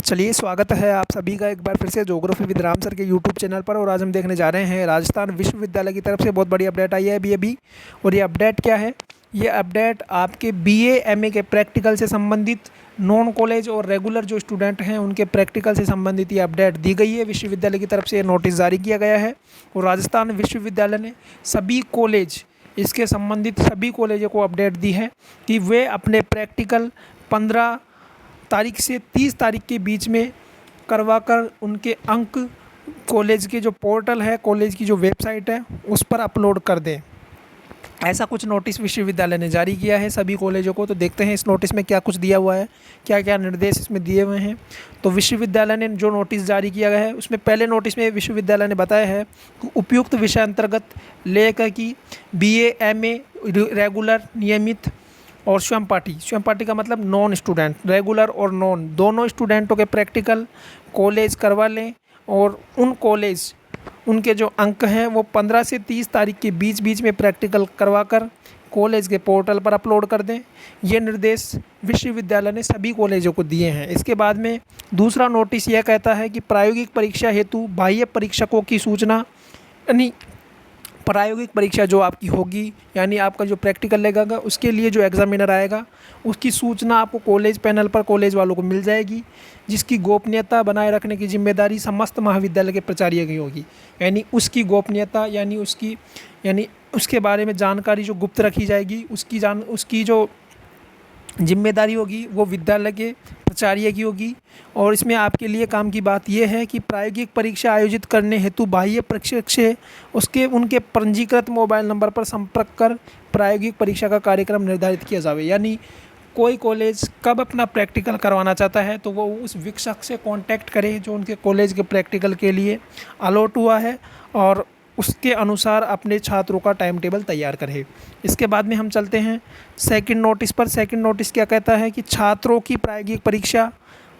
चलिए स्वागत है आप सभी का एक बार फिर से ज्योग्राफी विद राम सर के यूट्यूब चैनल पर। और आज हम देखने जा रहे हैं राजस्थान विश्वविद्यालय की तरफ से बहुत बड़ी अपडेट आई है अभी। और ये अपडेट क्या है? ये अपडेट आपके बीए एमए के प्रैक्टिकल से संबंधित नॉन कॉलेज और रेगुलर जो स्टूडेंट हैं उनके प्रैक्टिकल से संबंधित ये अपडेट दी गई है। विश्वविद्यालय की तरफ से नोटिस जारी किया गया है और राजस्थान विश्वविद्यालय ने सभी कॉलेज, इसके संबंधित सभी कॉलेजों को अपडेट दी है कि वे अपने प्रैक्टिकल 15 तारीख से 30 तारीख के बीच में करवाकर उनके अंक कॉलेज के जो पोर्टल है, कॉलेज की जो वेबसाइट है, उस पर अपलोड कर दें। ऐसा कुछ नोटिस विश्वविद्यालय ने जारी किया है सभी कॉलेजों को। तो देखते हैं इस नोटिस में क्या कुछ दिया हुआ है, क्या क्या निर्देश इसमें दिए हुए हैं। तो विश्वविद्यालय ने जो नोटिस जारी किया गया है उसमें पहले नोटिस में विश्वविद्यालय ने बताया है कि उपयुक्त विषय अंतर्गत लेकर कि बीए एमए रेगुलर नियमित और स्वयं पाठी का मतलब नॉन स्टूडेंट, रेगुलर और नॉन दोनों स्टूडेंटों के प्रैक्टिकल कॉलेज करवा लें और उन कॉलेज उनके जो अंक हैं वो 15 से 30 तारीख के बीच में प्रैक्टिकल करवाकर कॉलेज के पोर्टल पर अपलोड कर दें। ये निर्देश विश्वविद्यालय ने सभी कॉलेजों को दिए हैं। इसके बाद में दूसरा नोटिस यह कहता है कि प्रायोगिक परीक्षा हेतु बाह्य परीक्षकों की सूचना, यानी प्रायोगिक परीक्षा जो आपकी होगी, यानी आपका जो प्रैक्टिकल लगेगा उसके लिए जो एग्जामिनर आएगा उसकी सूचना आपको कॉलेज पैनल पर कॉलेज वालों को मिल जाएगी, जिसकी गोपनीयता बनाए रखने की जिम्मेदारी समस्त महाविद्यालय के प्राचार्य की होगी। यानी उसकी गोपनीयता यानी उसके बारे में जानकारी जो गुप्त रखी जाएगी उसकी जो जिम्मेदारी होगी वो विद्यालय के प्राचार्य की होगी। और इसमें आपके लिए काम की बात यह है कि प्रायोगिक परीक्षा आयोजित करने हेतु बाह्य परीक्षक से उनके पंजीकृत मोबाइल नंबर पर संपर्क कर प्रायोगिक परीक्षा का कार्यक्रम निर्धारित किया जाए। यानी कोई कॉलेज कब अपना प्रैक्टिकल करवाना चाहता है तो वो उस शिक्षक से कांटेक्ट करे जो उनके कॉलेज के प्रैक्टिकल के लिए अलॉट हुआ है और उसके अनुसार अपने छात्रों का टाइम टेबल तैयार करे। इसके बाद में हम चलते हैं सेकंड नोटिस पर। सेकंड नोटिस क्या कहता है कि छात्रों की प्रायोगिक परीक्षा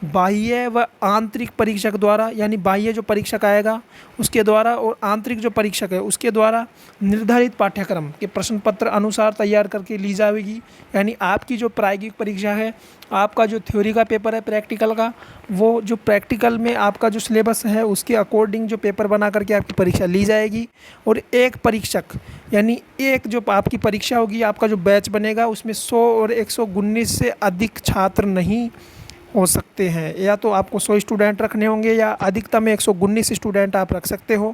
बाह्य व आंतरिक परीक्षक द्वारा, यानी बाह्य जो परीक्षक आएगा उसके द्वारा और आंतरिक जो परीक्षक है उसके द्वारा निर्धारित पाठ्यक्रम के प्रश्न पत्र अनुसार तैयार करके ली जाएगी। यानी आपकी जो प्रायोगिक परीक्षा है, आपका जो थ्योरी का पेपर है प्रैक्टिकल का, वो जो प्रैक्टिकल में आपका जो सिलेबस है उसके अकॉर्डिंग जो पेपर बना करके आपकी परीक्षा ली जाएगी। और एक परीक्षक, यानी एक जो आपकी परीक्षा होगी, आपका जो बैच बनेगा उसमें 100 और 119 से अधिक छात्र नहीं हो सकते हैं। या तो आपको 100 स्टूडेंट रखने होंगे या अधिकतम 119 स्टूडेंट आप रख सकते हो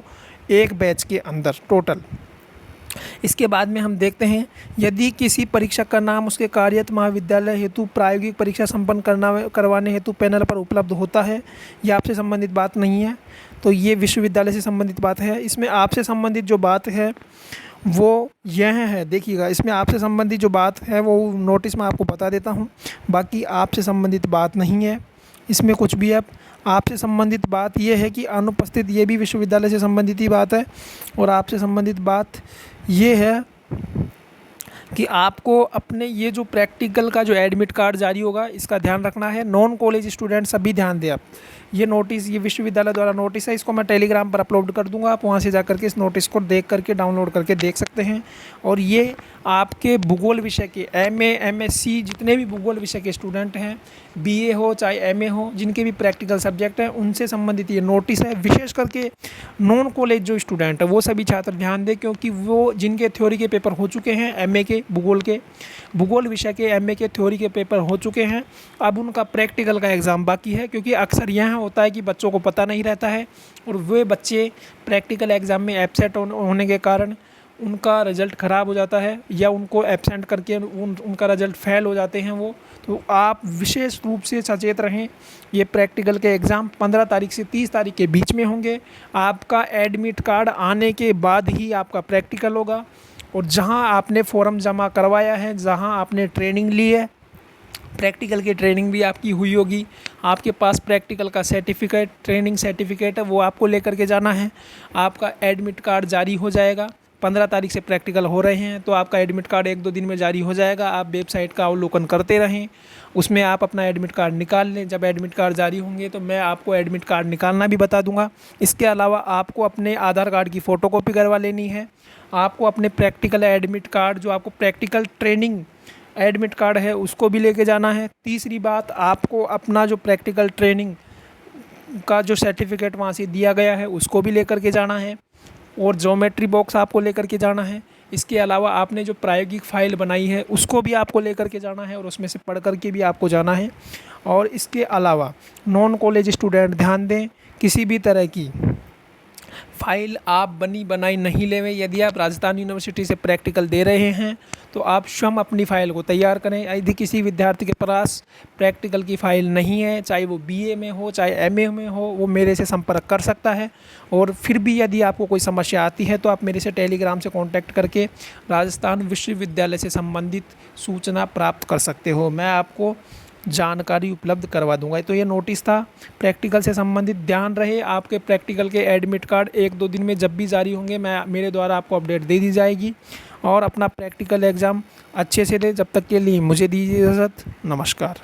एक बैच के अंदर टोटल। इसके बाद में हम देखते हैं यदि किसी परीक्षक का नाम उसके कार्यरत महाविद्यालय हेतु प्रायोगिक परीक्षा संपन्न करवाने हेतु पैनल पर उपलब्ध होता है, यह आपसे संबंधित बात नहीं है। तो ये विश्वविद्यालय से संबंधित बात है। इसमें आपसे संबंधित जो बात है वो यह है, देखिएगा इसमें आपसे संबंधित जो बात है वो नोटिस में आपको बता देता हूँ। बाकी आपसे संबंधित बात नहीं है इसमें कुछ भी। अब आपसे संबंधित बात ये है कि अनुपस्थित, ये भी विश्वविद्यालय से संबंधित ही बात है। और आपसे संबंधित बात ये है कि आपको अपने ये जो प्रैक्टिकल का जो एडमिट कार्ड जारी होगा इसका ध्यान रखना है। नॉन कॉलेज स्टूडेंट सभी ध्यान दें। आप ये नोटिस, ये विश्वविद्यालय द्वारा नोटिस है, इसको मैं टेलीग्राम पर अपलोड कर दूंगा, आप वहाँ से जा करके इस नोटिस को देख करके डाउनलोड करके देख सकते हैं। और ये आपके भूगोल विषय के एमए एमएससी जितने भी भूगोल विषय के स्टूडेंट हैं, बीए हो चाहे एमए हो, जिनके भी प्रैक्टिकल सब्जेक्ट हैं उनसे संबंधित ये नोटिस है। विशेष करके नॉन कॉलेज जो स्टूडेंट है वो सभी छात्र ध्यान दें, क्योंकि वो जिनके थ्योरी के पेपर हो चुके हैं, एमए के भूगोल विषय के एमए के थ्योरी के पेपर हो चुके हैं, अब उनका प्रैक्टिकल का एग्ज़ाम बाकी है। क्योंकि अक्सर यह होता है कि बच्चों को पता नहीं रहता है और वे बच्चे प्रैक्टिकल एग्ज़ाम में एब्सेंट होने के कारण उनका रिज़ल्ट ख़राब हो जाता है या उनको एब्सेंट करके उनका रिज़ल्ट फेल हो जाते हैं वो। तो आप विशेष रूप से सचेत रहें। ये प्रैक्टिकल के एग्ज़ाम 15 तारीख से 30 तारीख के बीच में होंगे। आपका एडमिट कार्ड आने के बाद ही आपका प्रैक्टिकल होगा। और जहां आपने फॉर्म जमा करवाया है, जहां आपने ट्रेनिंग ली है, प्रैक्टिकल की ट्रेनिंग भी आपकी हुई होगी, आपके पास प्रैक्टिकल का सर्टिफिकेट, ट्रेनिंग सर्टिफिकेट है, वो आपको लेकर के जाना है। आपका एडमिट कार्ड जारी हो जाएगा। 15 तारीख से प्रैक्टिकल हो रहे हैं तो आपका एडमिट कार्ड 1-2 दिन में जारी हो जाएगा। आप वेबसाइट का अवलोकन करते रहें, उसमें आप अपना एडमिट कार्ड निकाल लें। जब एडमिट कार्ड जारी होंगे तो मैं आपको एडमिट कार्ड निकालना भी बता दूंगा। इसके अलावा आपको अपने आधार कार्ड की फ़ोटोकॉपी करवा लेनी है। आपको अपने प्रैक्टिकल एडमिट कार्ड, जो आपको प्रैक्टिकल ट्रेनिंग एडमिट कार्ड है, उसको भी लेके जाना है। तीसरी बात, आपको अपना जो प्रैक्टिकल ट्रेनिंग का जो सर्टिफिकेट वहाँ से दिया गया है उसको भी लेकर के जाना है, और ज्योमेट्री बॉक्स आपको लेकर के जाना है। इसके अलावा आपने जो प्रायोगिक फ़ाइल बनाई है उसको भी आपको लेकर के जाना है और उसमें से पढ़ कर के भी आपको जाना है। और इसके अलावा नॉन कॉलेज स्टूडेंट ध्यान दें, किसी भी तरह की फ़ाइल आप बनी बनाई नहीं लेवें। यदि आप राजस्थान यूनिवर्सिटी से प्रैक्टिकल दे रहे हैं तो आप स्वयं अपनी फ़ाइल को तैयार करें। यदि किसी विद्यार्थी के पास प्रैक्टिकल की फ़ाइल नहीं है, चाहे वो बीए में हो चाहे एमए में हो, वो मेरे से संपर्क कर सकता है। और फिर भी यदि आपको कोई समस्या आती है तो आप मेरे से टेलीग्राम से कॉन्टैक्ट करके राजस्थान विश्वविद्यालय से संबंधित सूचना प्राप्त कर सकते हो। मैं आपको जानकारी उपलब्ध करवा दूंगा। तो ये नोटिस था प्रैक्टिकल से संबंधित। ध्यान रहे आपके प्रैक्टिकल के एडमिट कार्ड 1-2 दिन में जब भी जारी होंगे मेरे द्वारा आपको अपडेट दे दी जाएगी। और अपना प्रैक्टिकल एग्ज़ाम अच्छे से दें। जब तक के लिए मुझे दीजिए इजाज़त। नमस्कार।